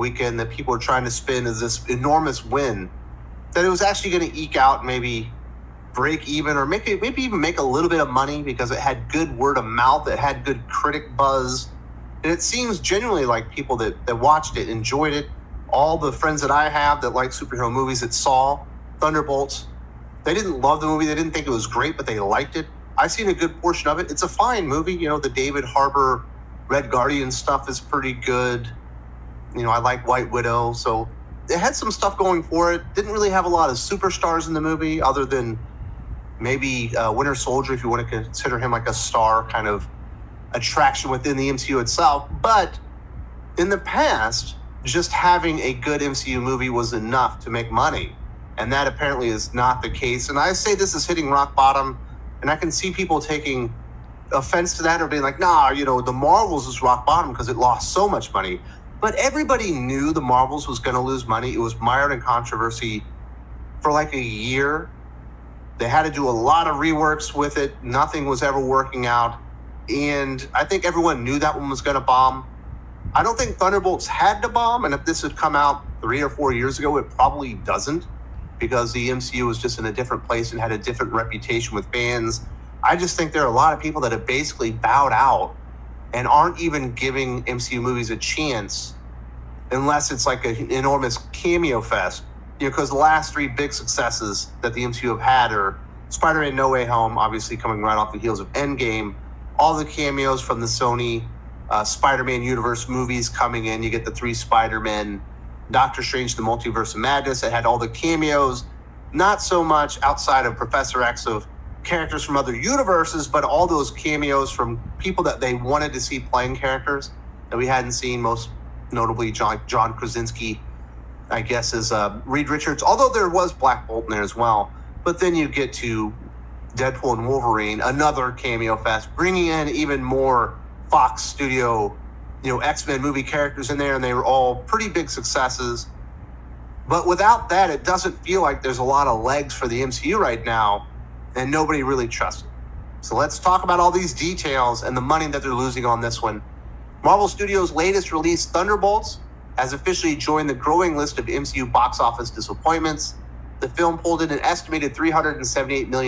weekend that people are trying to spin as this enormous win, that it was actually going to eke out maybe break even or maybe even make a little bit of money because it had good word of mouth, it had good critic buzz, and it seems genuinely like people that watched it enjoyed it. All the friends that I have that like superhero movies that saw Thunderbolts, they didn't love the movie, they didn't think it was great, but they liked it. I've seen a good portion of it. It's a fine movie. The David Harbour Red Guardian stuff is pretty good. I like White Widow, so it had some stuff going for it. Didn't really have a lot of superstars in the movie other than maybe Winter Soldier, if you want to consider him like a star kind of attraction within the MCU itself. But in the past, just having a good MCU movie was enough to make money. And that apparently is not the case. And I say this is hitting rock bottom, and I can see people taking offense to that or being like, nah, the Marvels is rock bottom because it lost so much money. But everybody knew the Marvels was going to lose money. It was mired in controversy for like a year. They had to do a lot of reworks with it. Nothing was ever working out. And I think everyone knew that one was going to bomb. I don't think Thunderbolts had to bomb. And if this had come out 3 or 4 years ago, it probably doesn't, because the MCU was just in a different place and had a different reputation with fans. I just think there are a lot of people that have basically bowed out and aren't even giving MCU movies a chance unless it's like an enormous cameo fest. Because the last 3 big successes that the MCU have had are Spider-Man No Way Home, obviously coming right off the heels of Endgame, all the cameos from the Sony Spider-Man universe movies coming in. You get the 3 Spider-Men, Doctor Strange, the Multiverse of Madness, that had all the cameos, not so much outside of Professor X of characters from other universes, but all those cameos from people that they wanted to see playing characters that we hadn't seen, most notably John Krasinski, I guess, is Reed Richards, although there was Black Bolt in there as well. But then you get to Deadpool and Wolverine, another cameo fest, bringing in even more Fox Studio, X-Men movie characters in there, and they were all pretty big successes. But without that, it doesn't feel like there's a lot of legs for the MCU right now, and nobody really trusts it. So let's talk about all these details and the money that they're losing on this one. Marvel Studios' latest release, Thunderbolts, has officially joined the growing list of MCU box office disappointments. The film pulled in an estimated $378 million